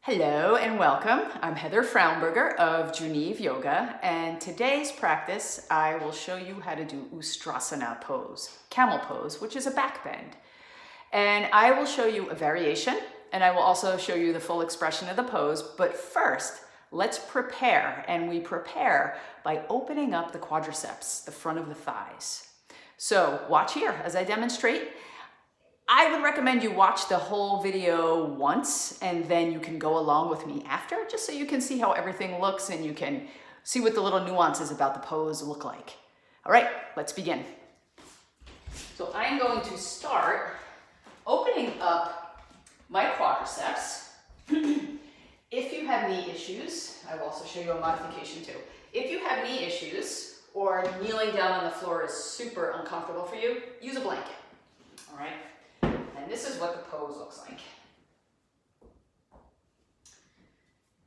Hello and welcome. I'm Heather Fraunberger of Geneve Yoga, and today's practice I will show you how to do Ustrasana pose, Camel Pose, which is a back bend. And I will show you a variation, and I will also show you the full expression of the pose, but first, let's prepare, and we prepare by opening up the quadriceps, the front of the thighs. So watch here as I demonstrate. I would recommend you watch the whole video once and then you can go along with me after, just so you can see how everything looks and you can see what the little nuances about the pose look like. All right, let's begin. So I'm going to start opening up my quadriceps. If you have knee issues, I will also show you a modification too. If you have knee issues or kneeling down on the floor is super uncomfortable for you, use a blanket, all right? And this is what the pose looks like.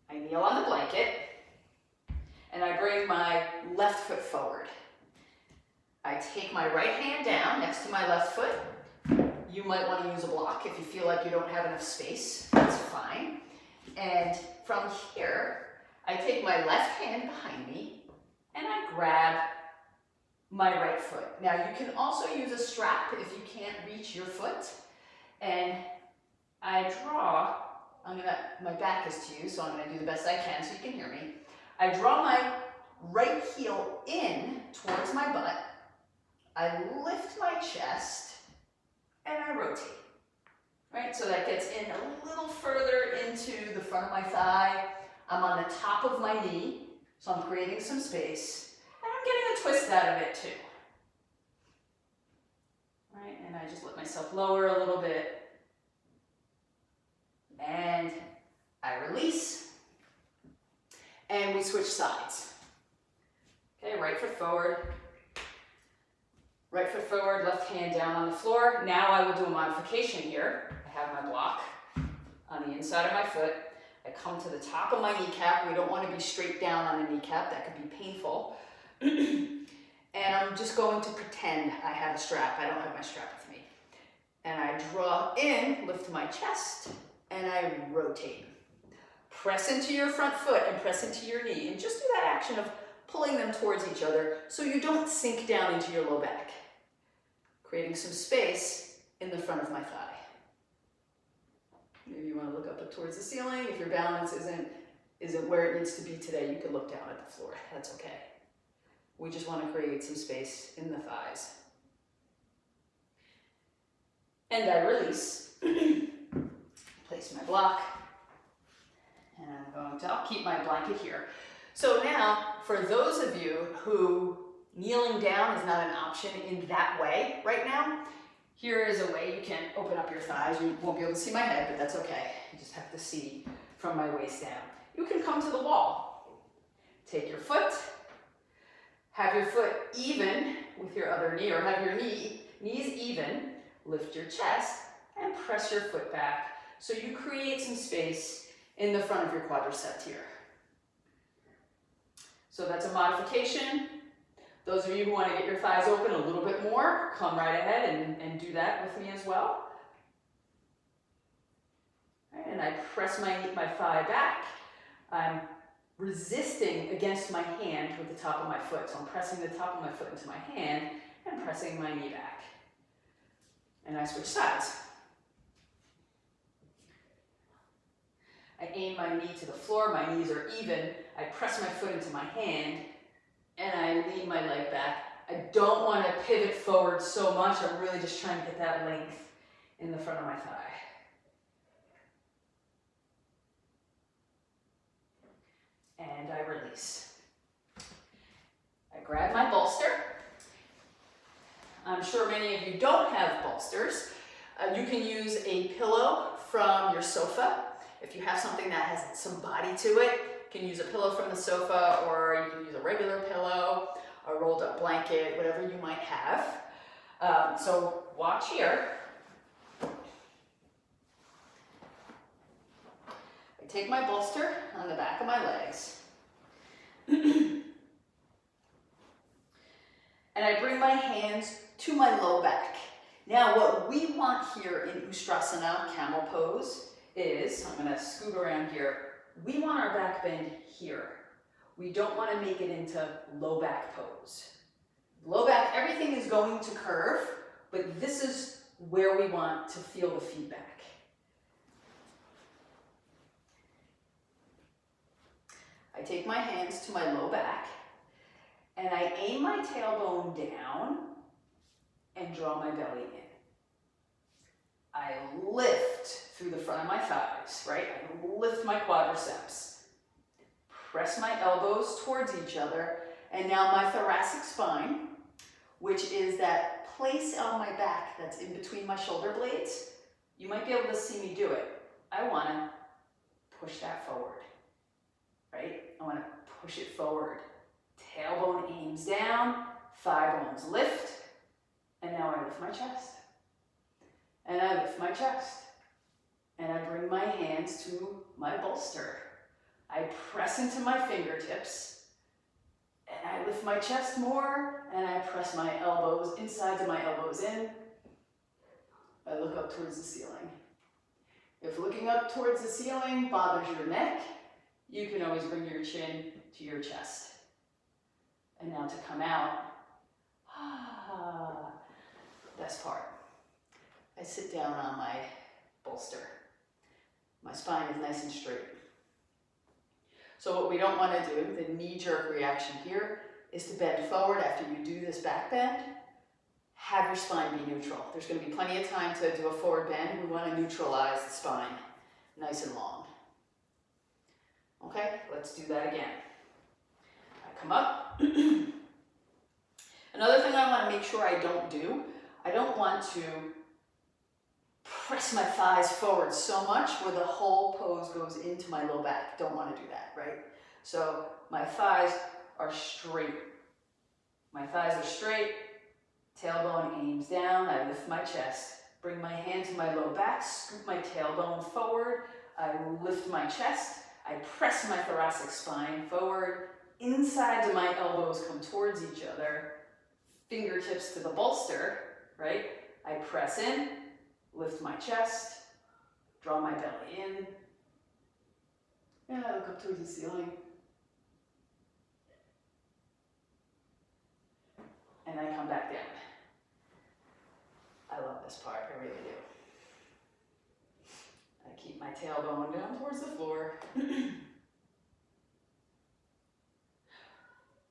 I kneel on the blanket and I bring my left foot forward. I take my right hand down next to my left foot. You might want to use a block if you feel like you don't have enough space. That's fine. And from here, I take my left hand behind me and I grab my right foot. Now you can also use a strap if you can't reach your foot. And I draw, my back is to you, so I'm gonna do the best I can so you can hear me. I draw my right heel in towards my butt. I lift my chest and I rotate. Right, so that gets in a little further into the front of my thigh. I'm on the top of my knee, so I'm creating some space. And I'm getting a twist out of it too. Right, and I just let myself lower a little bit. And I release. And we switch sides. Okay, right foot forward. Right foot forward, left hand down on the floor. Now I will do a modification here. I have my block on the inside of my foot. I come to the top of my kneecap. We don't want to be straight down on the kneecap. That could be painful. And I'm just going to pretend I have a strap. I don't have my strap with me. And I draw in, lift my chest, and I rotate. Press into your front foot and press into your knee. And just do that action of pulling them towards each other so you don't sink down into your low back. Creating some space in the front of my thigh. Maybe you want to look up towards the ceiling. If your balance isn't where it needs to be today, you could look down at the floor. That's okay. We just want to create some space in the thighs. And I release. Place my block. And I'll keep my blanket here. So now, for those of you who kneeling down is not an option in that way right now, here is a way you can open up your thighs. You won't be able to see my head, but that's okay. You just have to see from my waist down. You can come to the wall. Take your foot. Have your foot even with your other knee, or have your knees even. Lift your chest and press your foot back so you create some space in the front of your quadriceps here. So that's a modification. Those of you who want to get your thighs open a little bit more, come right ahead and do that with me as well. Right, and I press my thigh back. I'm resisting against my hand with the top of my foot. So I'm pressing the top of my foot into my hand and pressing my knee back. And I switch sides. I aim my knee to the floor, my knees are even. I press my foot into my hand and I lean my leg back. I don't want to pivot forward so much. I'm really just trying to get that length in the front of my thigh. And I release. I grab my bolster. I'm sure many of you don't have bolsters. You can use a pillow from your sofa. If you have something that has some body to it, you can use a pillow from the sofa, or you can use a regular pillow, a rolled up blanket, whatever you might have. So watch here. I take my bolster on the back of my legs. And I bring my hands to my low back. Now what we want here in Ustrasana, Camel Pose, is is, I'm gonna scoot around here. We want our back bend here. We don't want to make it into low back pose. Low back, everything is going to curve, but this is where we want to feel the feedback. I take my hands to my low back, and I aim my tailbone down and draw my belly in. I lift through the front of my thighs, right? I lift my quadriceps. Press my elbows towards each other, and now my thoracic spine, which is that place on my back that's in between my shoulder blades. You might be able to see me do it. I want to push that forward, right? I want to push it forward. Tailbone aims down, thigh bones lift, and now I lift my chest. And I lift my chest. And I bring my hands to my bolster. I press into my fingertips, and I lift my chest more, and I press my elbows, insides of my elbows in. I look up towards the ceiling. If looking up towards the ceiling bothers your neck, you can always bring your chin to your chest. And now to come out, best part. I sit down on my bolster. My spine is nice and straight. So what we don't want to do, the knee-jerk reaction here, is to bend forward after you do this back bend. Have your spine be neutral. There's going to be plenty of time to do a forward bend. We want to neutralize the spine, nice and long. Okay, let's do that again. I come up. Another thing I want to make sure I don't do, I don't want to press my thighs forward so much where the whole pose goes into my low back. Don't want to do that, right? So my thighs are straight. My thighs are straight. Tailbone aims down. I lift my chest. Bring my hand to my low back. Scoop my tailbone forward. I lift my chest. I press my thoracic spine forward. Insides of my elbows come towards each other. Fingertips to the bolster, right? I press in. Lift my chest, draw my belly in, and I look up towards the ceiling. And I come back down. I love this part, I really do. I keep my tailbone down towards the floor.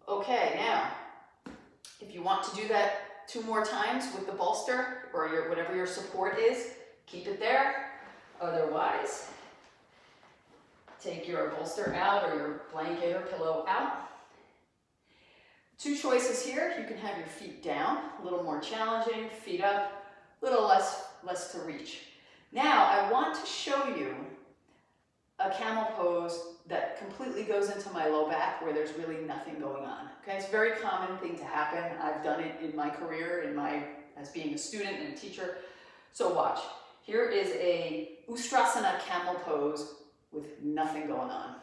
Okay, now, if you want to do that 2 more times with the bolster or whatever your support is, keep it there. Otherwise, take your bolster out or your blanket or pillow out. 2 choices here. You can have your feet down, a little more challenging, feet up, a little less to reach. Now, I want to show you a camel pose that completely goes into my low back where there's really nothing going on. Okay, it's a very common thing to happen. I've done it in my career, as being a student and a teacher. So watch. Here is a Ustrasana camel pose with nothing going on.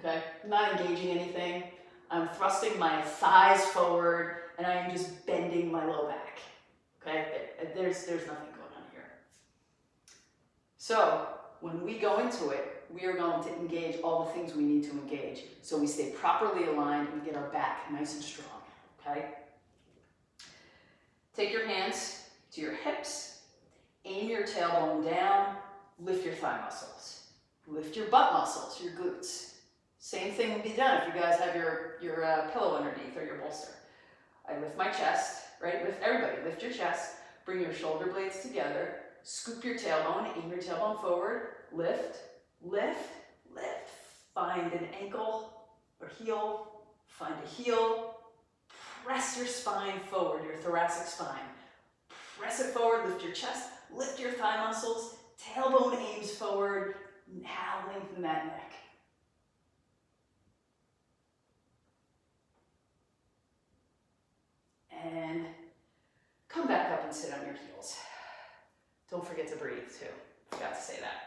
Okay, I'm not engaging anything. I'm thrusting my thighs forward and I am just bending my low back. Okay, there's nothing going on here. So when we go into it, we are going to engage all the things we need to engage. So we stay properly aligned and get our back nice and strong, okay? Take your hands to your hips, aim your tailbone down, lift your thigh muscles. Lift your butt muscles, your glutes. Same thing will be done if you guys have your pillow underneath or your bolster. I lift my chest, right? Everybody, lift your chest, bring your shoulder blades together, scoop your tailbone, aim your tailbone forward, lift, lift, lift. Find an ankle or heel, find a heel. Press your spine forward, your thoracic spine. Press it forward, lift your chest, lift your thigh muscles, tailbone aims forward. Now lengthen that neck. And come back up and sit on your heels. Don't forget to breathe too. Forgot to say that.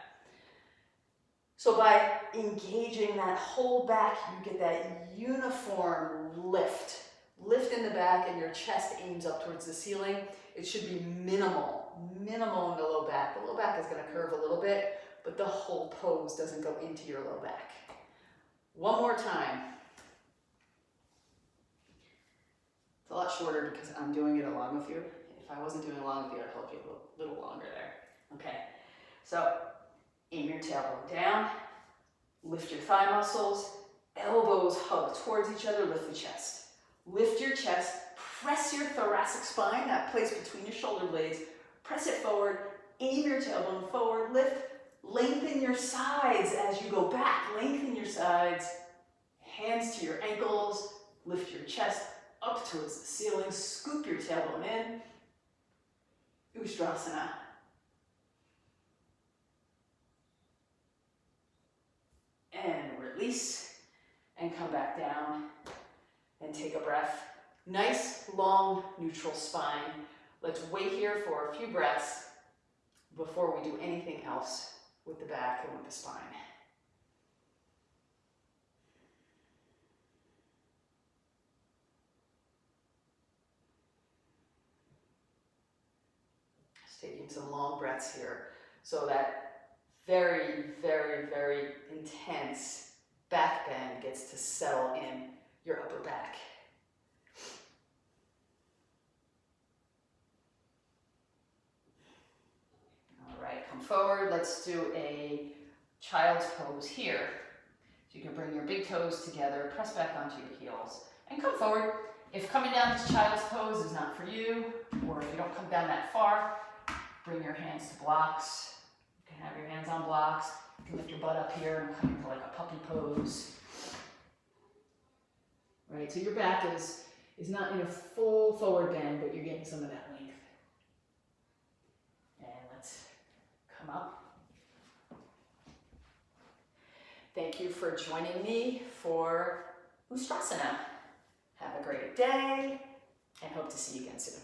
So by engaging that whole back, you get that uniform lift. Lift in the back and your chest aims up towards the ceiling. It should be minimal. minimal in the low back. The low back is going to curve a little bit, but the whole pose doesn't go into your low back. One more time. It's a lot shorter because I'm doing it along with you. If I wasn't doing it along with you, I'd hold you a little longer there. Okay, so aim your tailbone down, lift your thigh muscles, elbows hug towards each other, lift the chest. Lift your chest, press your thoracic spine, that place between your shoulder blades, press it forward, aim your tailbone forward, lift, lengthen your sides as you go back, lengthen your sides, hands to your ankles, lift your chest up towards the ceiling, scoop your tailbone in, Ustrasana. And release, and come back down, and take a breath. Nice, long, neutral spine. Let's wait here for a few breaths before we do anything else with the back and with the spine. Just taking some long breaths here. So that very, very, very intense back bend gets to settle in your upper back. All right, come forward. Let's do a child's pose here. So you can bring your big toes together, press back onto your heels, and come forward. If coming down to child's pose is not for you, or if you don't come down that far, bring your hands to blocks. You can have your hands on blocks. You can lift your butt up here and come into like a puppy pose. Right, so your back is not in a full forward bend, but you're getting some of that length. And let's come up. Thank you for joining me for Ustrasana. Have a great day and hope to see you again soon.